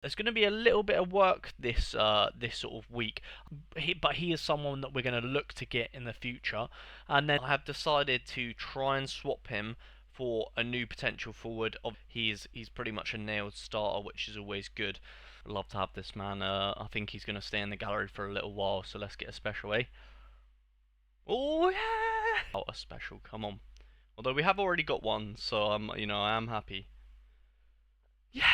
There's going to be a little bit of work this sort of week, but he is someone that we're going to look to get in the future. And then I have decided to try and swap him for a new potential forward. He's pretty much a nailed starter, which is always good. I'd love to have this man. I think he's going to stay in the gallery for a little while, so let's get a special, eh? Oh yeah! Oh, a special, come on. Although we have already got one, so I am happy. Yeah!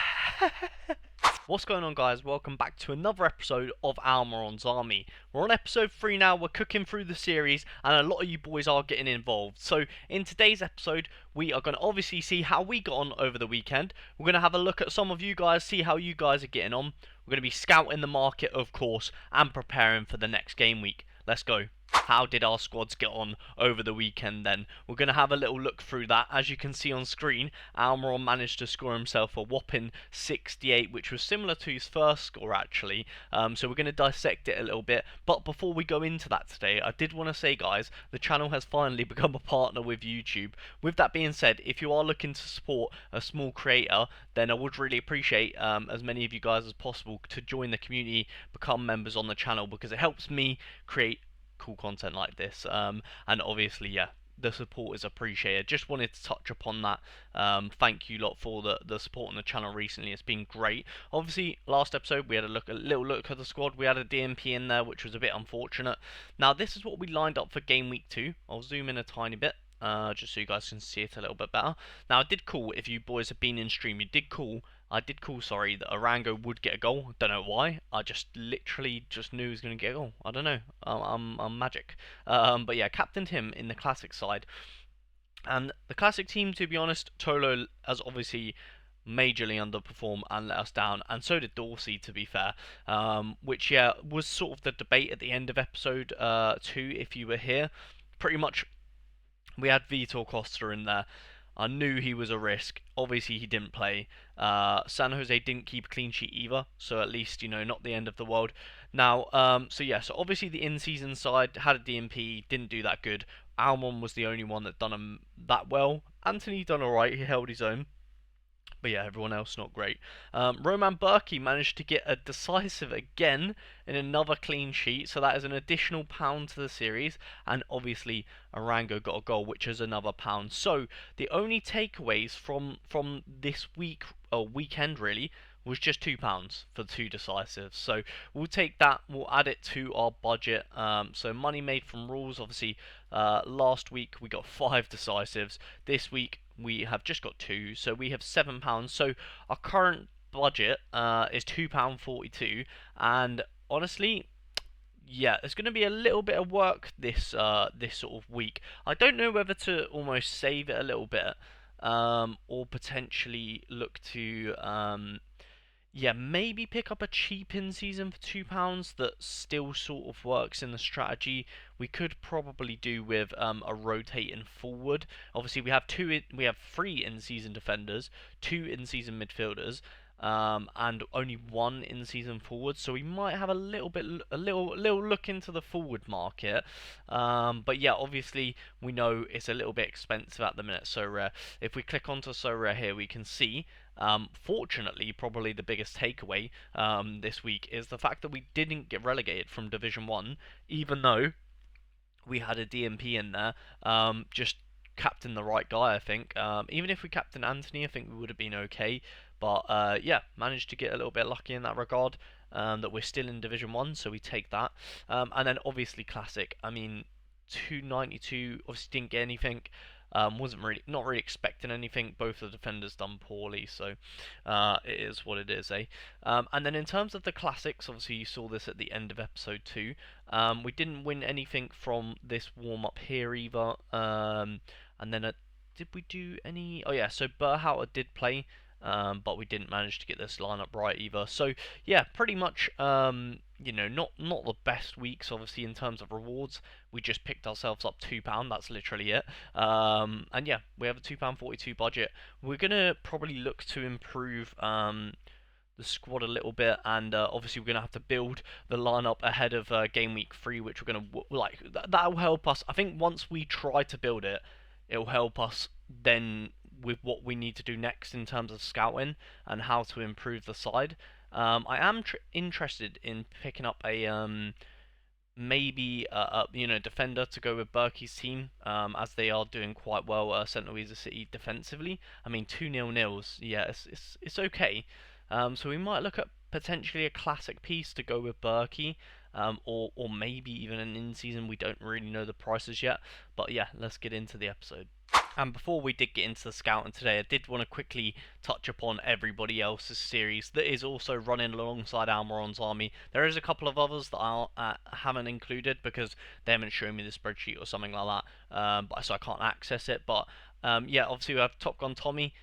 What's going on, guys? Welcome back to another episode of Almiron's Army. We're on episode 3 now, we're cooking through the series, and a lot of you boys are getting involved. So, in today's episode, we are going to obviously see how we got on over the weekend. We're going to have a look at some of you guys, see how you guys are getting on. We're going to be scouting the market, of course, and preparing for the next game week. Let's go. How did our squads get on over the weekend then? We're going to have a little look through that. As you can see on screen, Almiron managed to score himself a whopping 68, which was similar to his first score actually. So we're going to dissect it a little bit. But before we go into that today, I did want to say, guys, the channel has finally become a partner with YouTube. With that being said, if you are looking to support a small creator, then I would really appreciate as many of you guys as possible to join the community, become members on the channel, because it helps me create cool content like this, and obviously, yeah, the support is appreciated. Just wanted to touch upon that. Thank you lot for the support on the channel recently. It's been great. Obviously, last episode we had a little look at the squad. We had a DMP in there, which was a bit unfortunate. Now this is what we lined up for game week 2. I'll zoom in a tiny bit, just so you guys can see it a little bit better. Now I did call, if you boys have been in stream, I did call, sorry, that Arango would get a goal. Don't know why. I just literally just knew he was going to get a goal. I don't know. I'm magic. But yeah, captained him in the classic side. And the classic team, to be honest, Tolo has obviously majorly underperformed and let us down, and so did Dorsey, to be fair. Which, yeah, was sort of the debate at the end of episode 2, if you were here. Pretty much, we had Vitor Costa in there. I knew he was a risk. Obviously, he didn't play. San Jose didn't keep a clean sheet either, so at least, not the end of the world. Now, so obviously the in-season side had a DMP, didn't do that good. Almon was the only one that done him that well. Anthony done alright, he held his own. But yeah, everyone else not great. Roman Berkey managed to get a decisive again in another clean sheet, so that is an additional £1 to the series. And obviously, Arango got a goal, which is another £1. So the only takeaways from this week or weekend really was just £2 for 2 decisives. So we'll take that, we'll add it to our budget. So money made from rules. Obviously, last week we got 5 decisives. This week we have just got 2, so we have £7. So our current budget is £2.42, and honestly, yeah, there's going to be a little bit of work this sort of week. I don't know whether to almost save it a little bit, or potentially look to yeah, maybe pick up a cheap in season for £2 that still sort of works in the strategy. We could probably do with a rotating forward. Obviously, we have 3 in season defenders, 2 in season midfielders, and only 1 in season forward. So we might have a little look into the forward market. But yeah, obviously we know it's a little bit expensive at the minute. So if we click onto Sorare here, we can see. Fortunately, probably the biggest takeaway this week is the fact that we didn't get relegated from Division 1, even though we had a DMP in there. Just captain the right guy, I think. Even if we captain Anthony, I think we would have been okay. But yeah, managed to get a little bit lucky in that regard. That we're still in Division 1, so we take that. And then obviously Classic. I mean, 292, obviously didn't get anything. Not really expecting anything. Both the defenders done poorly, so it is what it is, eh? And then in terms of the classics, obviously you saw this at the end of episode 2. We didn't win anything from this warm up here either. And then did we do any? Oh yeah, so Berhauer did play. But we didn't manage to get this lineup right either. So yeah, pretty much not the best weeks obviously in terms of rewards. We just picked ourselves up £2. That's literally it. And yeah, we have a £2.42 budget. We're gonna probably look to improve the squad a little bit, and obviously we're gonna have to build the lineup ahead of game week 3, which we're gonna that'll help us. I think once we try to build it, it'll help us then with what we need to do next in terms of scouting and how to improve the side. I am interested in picking up a maybe defender to go with Berkey's team, as they are doing quite well, St. Louisa City defensively. I mean, 2-0 nils, yeah, it's okay. So we might look at potentially a classic piece to go with Berkey, or maybe even an in-season. We don't really know the prices yet, but yeah, let's get into the episode. And before we did get into the scouting today, I did want to quickly touch upon everybody else's series that is also running alongside Almiron's army. There is a couple of others that I haven't included because they haven't shown me the spreadsheet or something like that, so I can't access it. But yeah, obviously we have Top Gun Tommy,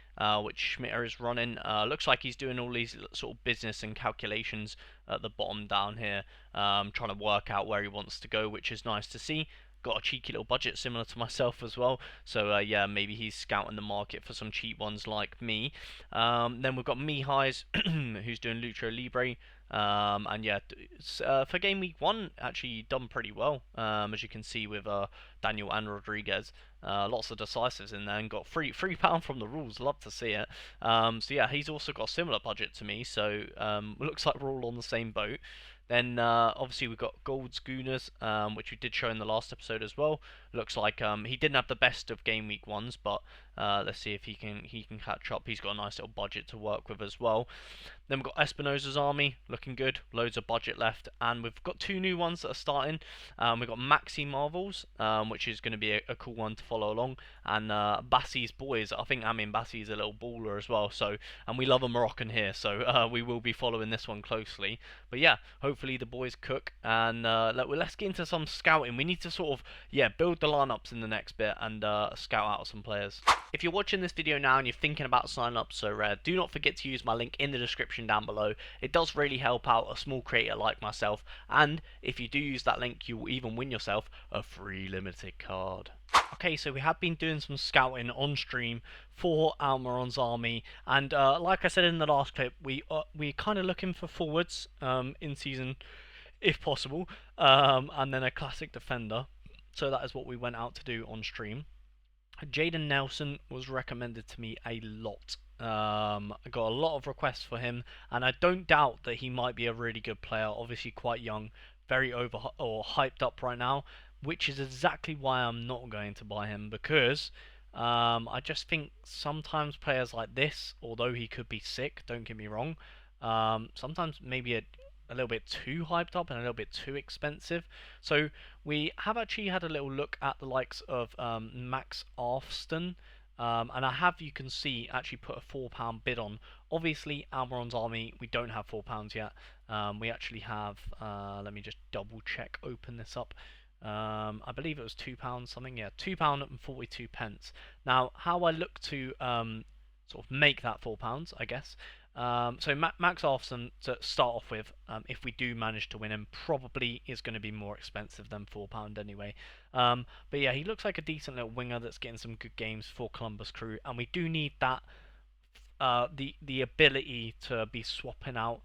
which Schmitter is running. Looks like he's doing all these sort of business and calculations at the bottom down here, trying to work out where he wants to go, which is nice to see. Got a cheeky little budget similar to myself as well, so yeah, maybe he's scouting the market for some cheap ones like me. Then we've got Mihai's who's doing Lucha Libre, and yeah, for game week 1 actually done pretty well, as you can see with Daniel and Rodriguez. Lots of decisives in there and got £3 from the rules. Love to see it. So yeah, he's also got a similar budget to me, so looks like we're all on the same boat. Then obviously we've got Gold Schooners, which we did show in the last episode as well. Looks like he didn't have the best of game week 1s, but let's see if he can catch up. He's got a nice little budget to work with as well. Then we've got Espinosa's army, looking good, loads of budget left, and we've got 2 new ones that are starting. We've got Maxi Marvels, which is going to be a cool one to follow along, and Bassi's boys. I think Amin Bassi is a little baller as well, so, and we love a Moroccan here, so we will be following this one closely. But yeah, hopefully the boys cook, and let's get into some scouting. We need to sort of, yeah, build the lineups in the next bit and scout out some players. If you're watching this video now and you're thinking about signing up to Sorare, do not forget to use my link in the description down below. It does really help out a small creator like myself, and if you do use that link, you will even win yourself a free limited card. Okay, so we have been doing some scouting on stream for Almiron's army, and like I said in the last clip, we're kind of looking for forwards in season, if possible, and then a classic defender. So that is what we went out to do on stream. Jaden Nelson was recommended to me a lot. I got a lot of requests for him, and I don't doubt that he might be a really good player. Obviously, quite young, very over or hyped up right now, which is exactly why I'm not going to buy him, because I just think sometimes players like this, although he could be sick, don't get me wrong, sometimes maybe a little bit too hyped up and a little bit too expensive. So we have actually had a little look at the likes of Max Arfston, and I have, you can see, actually put a £4 bid on. Obviously, Almiron's army, we don't have £4 yet. We actually have, let me just double check, open this up. I believe it was £2 something, yeah, £2.42. Now, how I look to sort of make that £4, I guess. So Max Arfsson, to start off with, if we do manage to win him, probably is going to be more expensive than £4 anyway. But yeah, he looks like a decent little winger that's getting some good games for Columbus Crew, and we do need that, the ability to be swapping out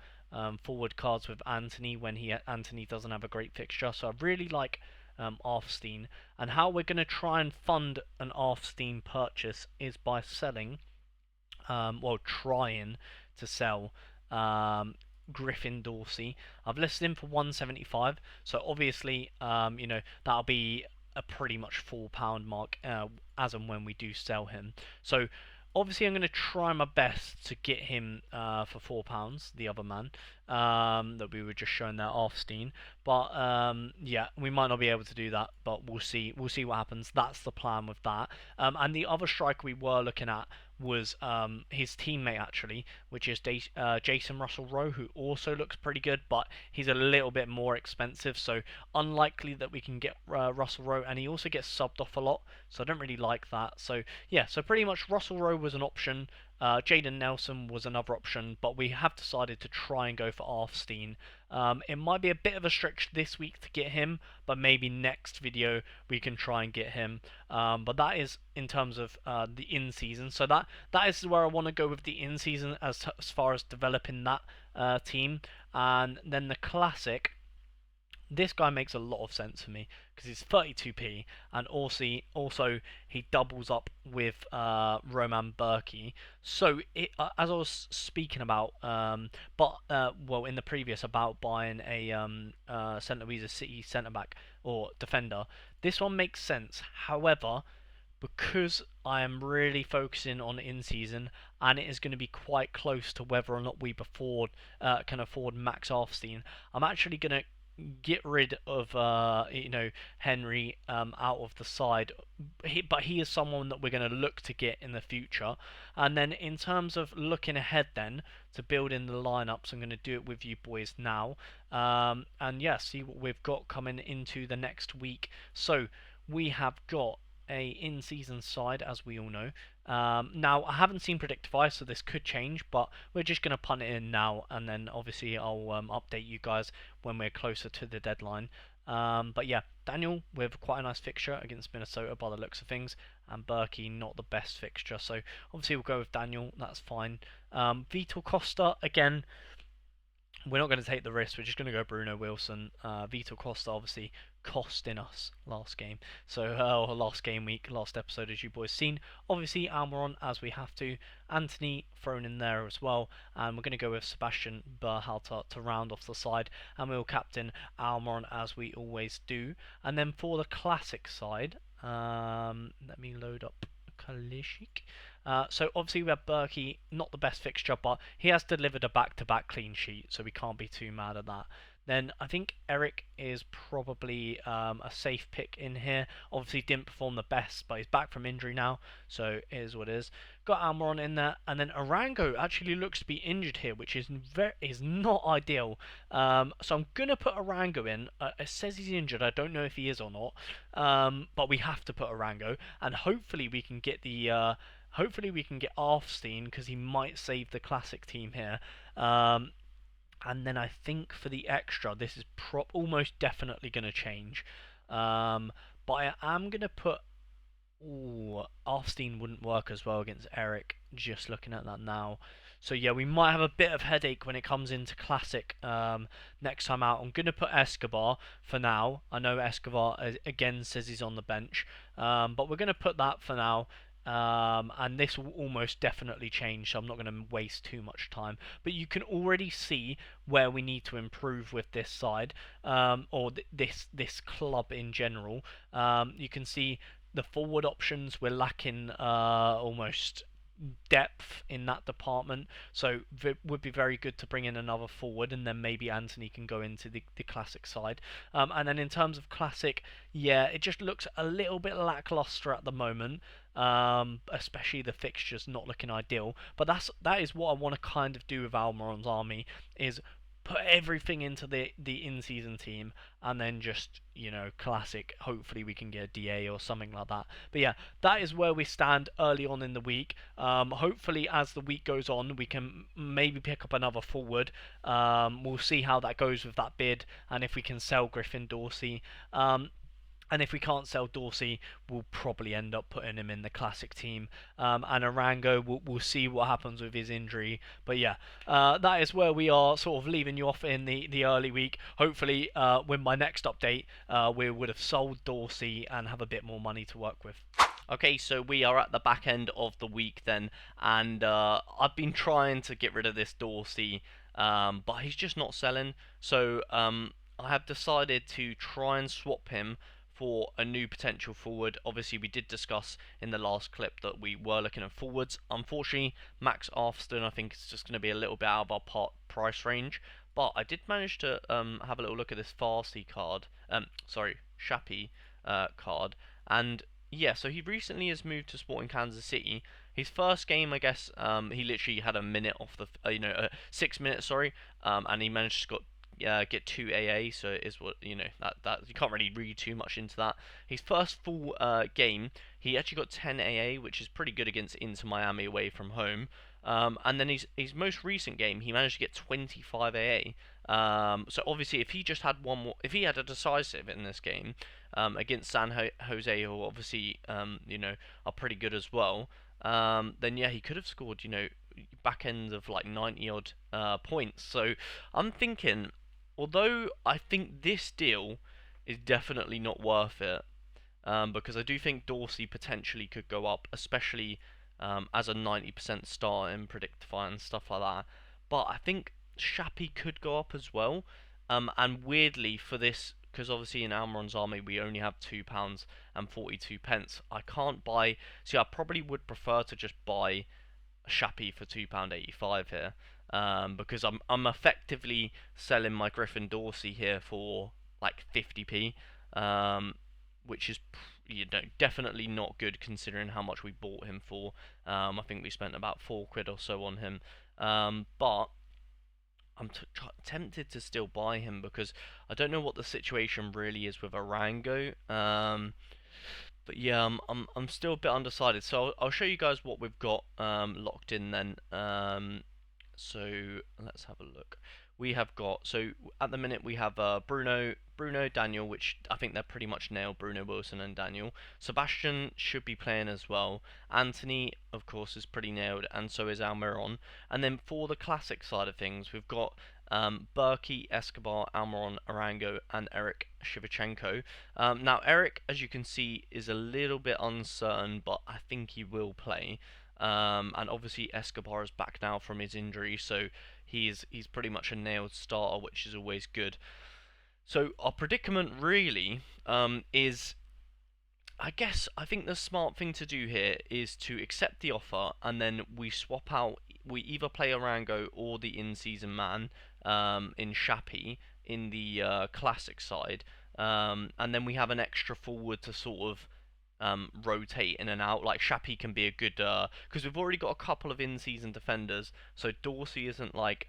forward cards with Anthony when Anthony doesn't have a great fixture. So I really like Arfstein, and how we're going to try and fund an Arfstein purchase is by selling, trying to sell Griffin Dorsey. I've listed him for 175, so obviously that'll be a pretty much £4 mark as and when we do sell him. So obviously I'm going to try my best to get him for £4, the other man that we were just showing there, Arfstein. But yeah, we might not be able to do that, but we'll see what happens. That's the plan with that. And the other striker we were looking at was his teammate, actually, which is Jason Russell Rowe, who also looks pretty good, but he's a little bit more expensive, so unlikely that we can get Russell Rowe, and he also gets subbed off a lot, so I don't really like that. So yeah, so pretty much Russell Rowe was an option. Jaden Nelson was another option, but we have decided to try and go for Arfstein. It might be a bit of a stretch this week to get him, but maybe next video we can try and get him. But that is in terms of the in-season. So that is where I want to go with the in-season as far as developing that team. And then the classic, this guy makes a lot of sense for me because he's 32p, and also he doubles up with Roman Berkey. So as I was speaking about, well, in the previous about buying a St. Louisa City centre back or defender, this one makes sense. However, because I am really focusing on in season, and it is going to be quite close to whether or not we can afford Max Arfstein, I'm actually going to get rid of Henry out of the side, but he is someone that we're going to look to get in the future. And then in terms of looking ahead, then to build in the lineups, I'm going to do it with you boys now, and yeah, see what we've got coming into the next week. So we have got a in-season side, as we all know. Now, I haven't seen Predictify, so this could change, but we're just going to punt it in now, and then obviously I'll update you guys when we're closer to the deadline. But yeah, Daniel with quite a nice fixture against Minnesota by the looks of things, and Berkey not the best fixture, so obviously we'll go with Daniel, that's fine. Vitor Costa, again, we're not going to take the risk. We're just going to go Bruno Wilson. Vitor Costa obviously costing us last game. So last game week, last episode, as you boys seen. Obviously Almiron as we have to. Anthony thrown in there as well. And we're going to go with Sebastian Berhalter to round off the side. And we'll captain Almiron as we always do. And then for the classic side, let me load up Kalishik. So obviously we have Berkey, not the best fixture, but he has delivered a back-to-back clean sheet, so we can't be too mad at that. Then I think Eric is probably a safe pick in here. Obviously didn't perform the best, but he's back from injury now, so it is what it is. Got Almiron in there, and then Arango actually looks to be injured here, which is not ideal. So I'm gonna put Arango in. It says he's injured. I don't know if he is or not, but we have to put Arango, and hopefully we can get the. Hopefully we can get Arfstein because he might save the classic team here. And then I think for the extra, this is almost definitely going to change. But I am going to put... Ooh, Arfstein wouldn't work as well against Eric, just looking at that now. So yeah, we might have a bit of headache when it comes into Classic next time out. I'm going to put Escobar for now. I know Escobar, again, says he's on the bench. But we're going to put that for now. And this will almost definitely change, so I'm not going to waste too much time. But you can already see where we need to improve with this side, or this club in general. You can see the forward options, we're lacking almost depth in that department, so it would be very good to bring in another forward, and then maybe Anthony can go into the classic side. And then in terms of classic, yeah, it just looks a little bit lackluster at the moment, especially the fixtures not looking ideal. But that is what I want to kind of do with Almiron's army, is put everything into the in-season team, and then just, classic, hopefully we can get a DA or something like that. But yeah, that is where we stand early on in the week. Hopefully as the week goes on, we can maybe pick up another forward. We'll see how that goes with that bid, and if we can sell Griffin Dorsey. And if we can't sell Dorsey, we'll probably end up putting him in the classic team. And Arango, we'll see what happens with his injury. But yeah, that is where we are, sort of leaving you off in the early week. Hopefully, with my next update, we would have sold Dorsey and have a bit more money to work with. Okay, so we are at the back end of the week then, and I've been trying to get rid of this Dorsey, but he's just not selling. So I have decided to try and swap him for a new potential forward. Obviously, we did discuss in the last clip that we were looking at forwards. Unfortunately, Max Arfstein, I think, is just going to be a little bit out of our price range. But I did manage to have a little look at this Farsi card. Shappy card. And yeah, so he recently has moved to Sporting Kansas City. His first game, I guess, he literally had a minute off the, 6 minutes, sorry, and he managed to get 2 AA, so it is what, that you can't really read too much into that. His first full game, he actually got 10 AA, which is pretty good against Inter Miami away from home. And then his most recent game, he managed to get 25 AA. So obviously, if he just had one more, if he had a decisive in this game against San Jose, who obviously are pretty good as well, then yeah, he could have scored back end of like 90 odd points. So I'm thinking, although I think this deal is definitely not worth it, because I do think Dorsey potentially could go up, especially as a 90% star in Predictify and stuff like that. But I think Shappy could go up as well. And weirdly, for this, because obviously in Almiron's army we only have £2 and 42 pence, I can't buy. See, I probably would prefer to just buy Shappy for £2.85 here, because I'm effectively selling my Griffin Dorsey here for like 50p, which is definitely not good considering how much we bought him for. I think we spent about £4 or so on him, but I'm tempted to still buy him because I don't know what the situation really is with Arango. But yeah, I'm still a bit undecided. So I'll show you guys what we've got locked in then. So let's have a look. We have got, so at the minute we have Bruno, Daniel, which I think they're pretty much nailed. Bruno, Wilson, and Daniel. Sebastian should be playing as well. Anthony, of course, is pretty nailed, and so is Almiron. And then for the classic side of things, we've got Berkey, Escobar, Almiron, Arango, and Eric Shevchenko. Now, Eric, as you can see, is a little bit uncertain, but I think he will play. And obviously Escobar is back now from his injury, so he's pretty much a nailed starter, which is always good. So our predicament really is, I think the smart thing to do here is to accept the offer, and then we swap out. We either play Arango or the in-season man in Shappy in the classic side, and then we have an extra forward to sort of rotate in and out. Like Shappy can be a good, because we've already got a couple of in-season defenders, so Dorsey isn't like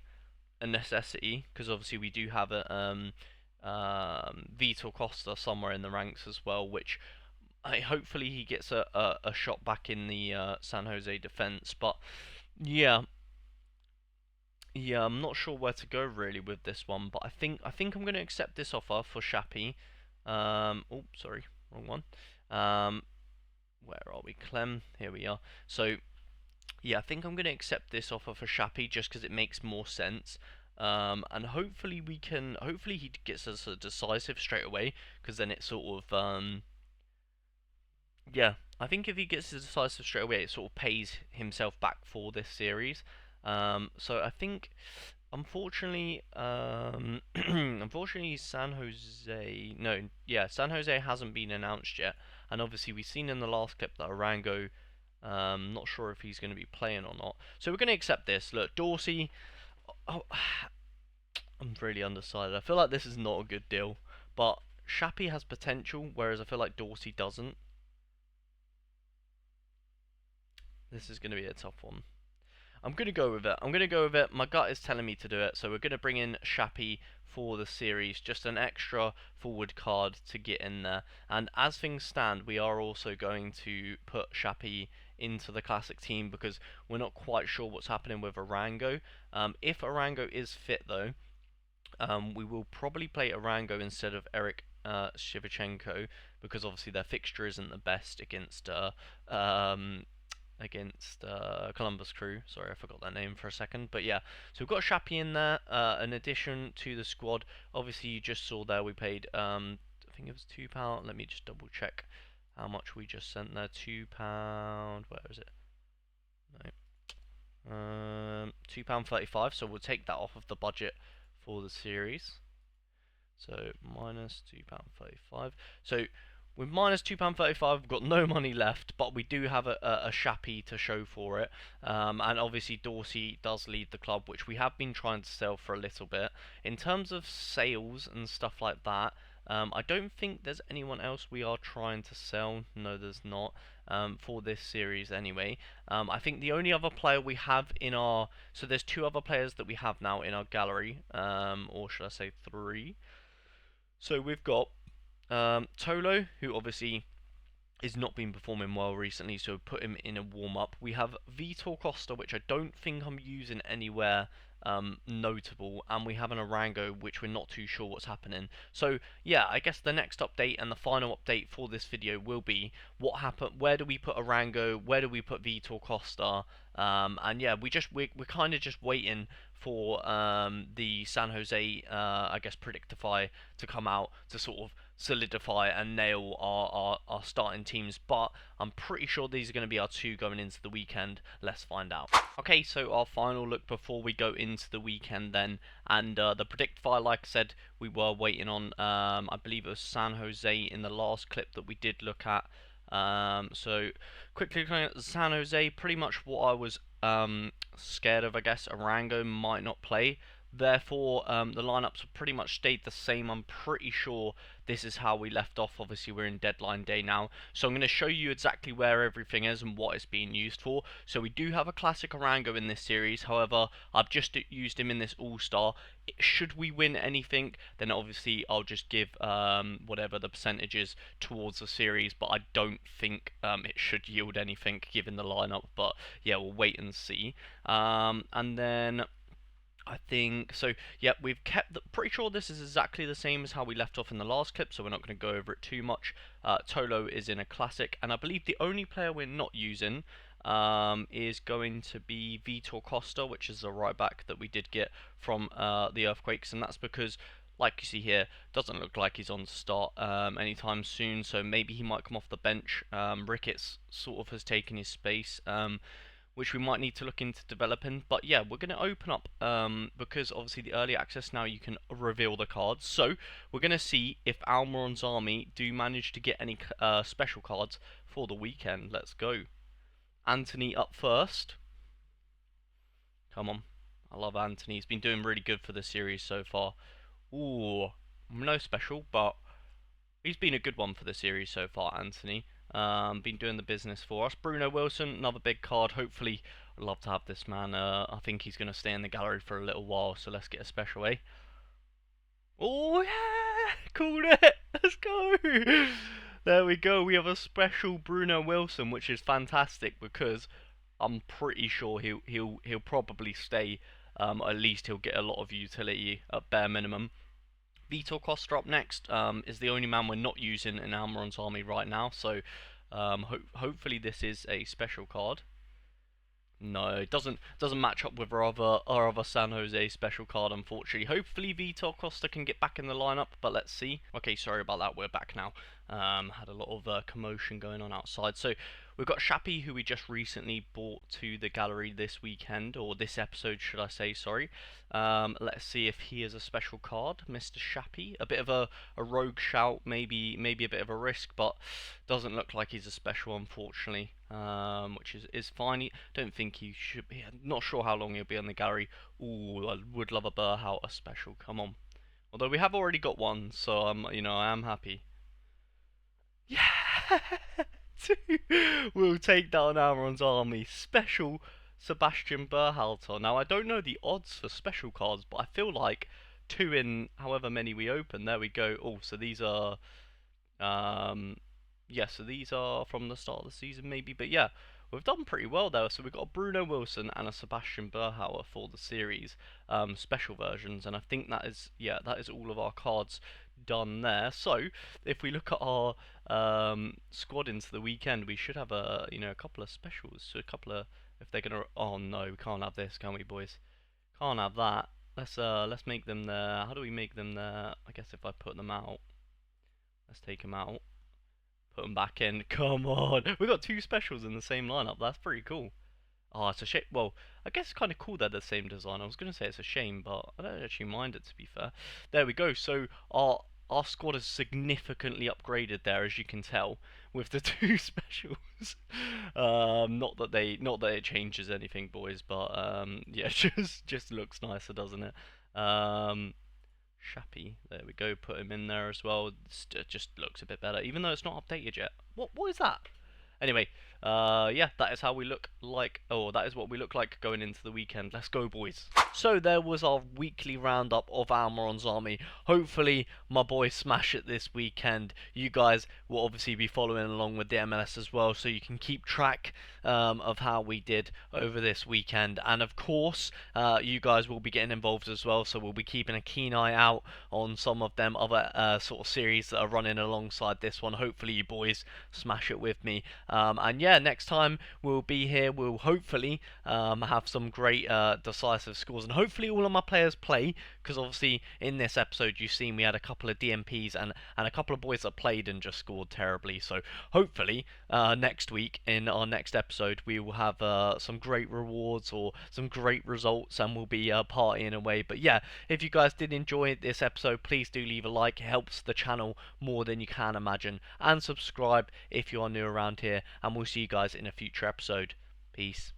a necessity, because obviously we do have a Vitor Costa somewhere in the ranks as well, which hopefully he gets a shot back in the San Jose defense. But yeah, I'm not sure where to go really with this one, but I think I'm going to accept this offer for Shappy. Oh, sorry, wrong one. Where are we? Clem. Here we are. So yeah, I think I'm going to accept this offer for Shappy just because it makes more sense. And hopefully hopefully he gets us a decisive straight away, because then it sort of, yeah, I think if he gets a decisive straight away, it sort of pays himself back for this series. So I think, unfortunately, unfortunately, San Jose, no, yeah, San Jose hasn't been announced yet, and obviously we've seen in the last clip that Arango, not sure if he's going to be playing or not. So we're going to accept this. Look, Dorsey, oh, I'm really undecided. I feel like this is not a good deal, but Shappy has potential, whereas I feel like Dorsey doesn't. This is going to be a tough one. I'm going to go with it. My gut is telling me to do it. So we're going to bring in Shappy for the series. Just an extra forward card to get in there. And as things stand, we are also going to put Shappy into the classic team because we're not quite sure what's happening with Arango. If Arango is fit though, we will probably play Arango instead of Eric Shevchenko, because obviously their fixture isn't the best against Columbus Crew. Sorry, I forgot that name for a second. But yeah, so we've got Shappy in there, in addition to the squad. Obviously, you just saw there we paid, I think it was £2. Let me just double check how much we just sent there. £2. Where is it? No. £2.35. So we'll take that off of the budget for the series. So minus £2.35. So with minus £2.35, we've got no money left, but we do have a Shappy to show for it. And obviously Dorsey does lead the club, which we have been trying to sell for a little bit. In terms of sales and stuff like that, I don't think there's anyone else we are trying to sell. No, there's not, for this series anyway. I think the only other player we have in our... So there's two other players that we have now in our gallery, or should I say three. So we've got Tolo, who obviously is not been performing well recently, so put him in a warm-up. We have Vitor Costa, which I don't think I'm using anywhere notable, and we have an Arango, which we're not too sure what's happening. So yeah, I guess the next update and the final update for this video will be what happened, where do we put Arango, where do we put Vitor Costa, And yeah, we're kind of just waiting for the San Jose, I guess, Predictify to come out to sort of solidify and nail our starting teams. But I'm pretty sure these are going to be our two going into the weekend. Let's find out. Okay, so our final look before we go into the weekend then. And the Predictify, like I said, we were waiting on, I believe it was San Jose in the last clip that we did look at. So quickly looking at San Jose, pretty much what I was scared of, I guess. Arango might not play. Therefore, the lineups have pretty much stayed the same. I'm pretty sure this is how we left off. Obviously, we're in deadline day now. So I'm going to show you exactly where everything is and what it's being used for. So we do have a classic Arango in this series. However, I've just used him in this All-Star. Should we win anything, then obviously I'll just give whatever the percentage is towards the series. But I don't think it should yield anything given the lineup. But yeah, we'll wait and see. And then I think so. Yep, we've kept pretty sure this is exactly the same as how we left off in the last clip, so we're not going to go over it too much. Tolo is in a classic, and I believe the only player we're not using is going to be Vitor Costa, which is the right back that we did get from the Earthquakes, and that's because, like you see here, doesn't look like he's on to start anytime soon, so maybe he might come off the bench. Ricketts sort of has taken his space. Which we might need to look into developing. But yeah, we're going to open up, because obviously the early access now you can reveal the cards. So we're going to see if Almiron's army do manage to get any special cards for the weekend. Let's go. Anthony up first. Come on. I love Anthony. He's been doing really good for the series so far. Ooh, no special, but he's been a good one for the series so far, Anthony. Been doing the business for us. Bruno Wilson, another big card. Hopefully, I'd love to have this man. I think he's going to stay in the gallery for a little while, so let's get a special, eh? Oh, yeah! Called it! Let's go! There we go. We have a special Bruno Wilson, which is fantastic because I'm pretty sure he'll probably stay. At least he'll get a lot of utility at bare minimum. Vitor Costa up next is the only man we're not using in Almiron's army right now, so hopefully this is a special card. No, it doesn't match up with our other San Jose special card, unfortunately. Hopefully Vitor Costa can get back in the lineup, but let's see. Okay, sorry about that. We're back now. Had a lot of commotion going on outside. So we've got Shappy, who we just recently brought to the gallery this weekend, or this episode, should I say? Sorry. Let's see if he is a special card, Mr. Shappy. A bit of a rogue shout, maybe a bit of a risk, but doesn't look like he's a special, unfortunately. Which is fine. Don't think he should be. Not sure how long he'll be on the gallery. Ooh, I would love a Burhout, a special. Come on. Although we have already got one, so I am happy. Yeah, we'll take down Almiron's army. Special Sebastian Berhalter. Now I don't know the odds for special cards, but I feel like 2 in however many we open. There we go. Oh, so these are yeah, so these are from the start of the season maybe, but yeah, we've done pretty well there. So we've got a Bruno Wilson and a Sebastian Berhauer for the series special versions, and I think that is all of our cards done there. So if we look at our squad into the weekend, we should have a couple of specials. So a couple of, if they're gonna, oh no, we can't have this, can we, boys? Can't have that. Let's make them there. How do we make them there? I guess if I put them out, let's take them out. Put them back in. Come on. We've got 2 specials in the same lineup. That's pretty cool. Oh, it's a shame. Well, I guess it's kind of cool they're the same design. I was going to say it's a shame, but I don't actually mind it, to be fair. There we go. So our squad is significantly upgraded there, as you can tell, with the 2 specials. Not that it changes anything, boys, but yeah, just looks nicer, doesn't it? Shappy, there we go, put him in there as well. It just looks a bit better, even though it's not updated yet. What is that? Anyway, yeah, that is how we look like, oh, that is what we look like going into the weekend. Let's go, boys. So there was our weekly roundup of Almiron's army. Hopefully my boys smash it this weekend. You guys will obviously be following along with the MLS as well, so you can keep track of how we did over this weekend. And of course, you guys will be getting involved as well, so we'll be keeping a keen eye out on some of them other sort of series that are running alongside this one. Hopefully you boys smash it with me. And yeah, next time we'll be here, we'll hopefully have some great decisive scores, and hopefully all of my players play, because obviously in this episode you've seen we had a couple of DMPs and a couple of boys that played and just scored terribly. So hopefully next week in our next episode we will have some great rewards or some great results, and we'll be partying away. But yeah, if you guys did enjoy this episode, please do leave a like. It helps the channel more than you can imagine, and subscribe if you are new around here, and we'll see you guys in a future episode. Peace.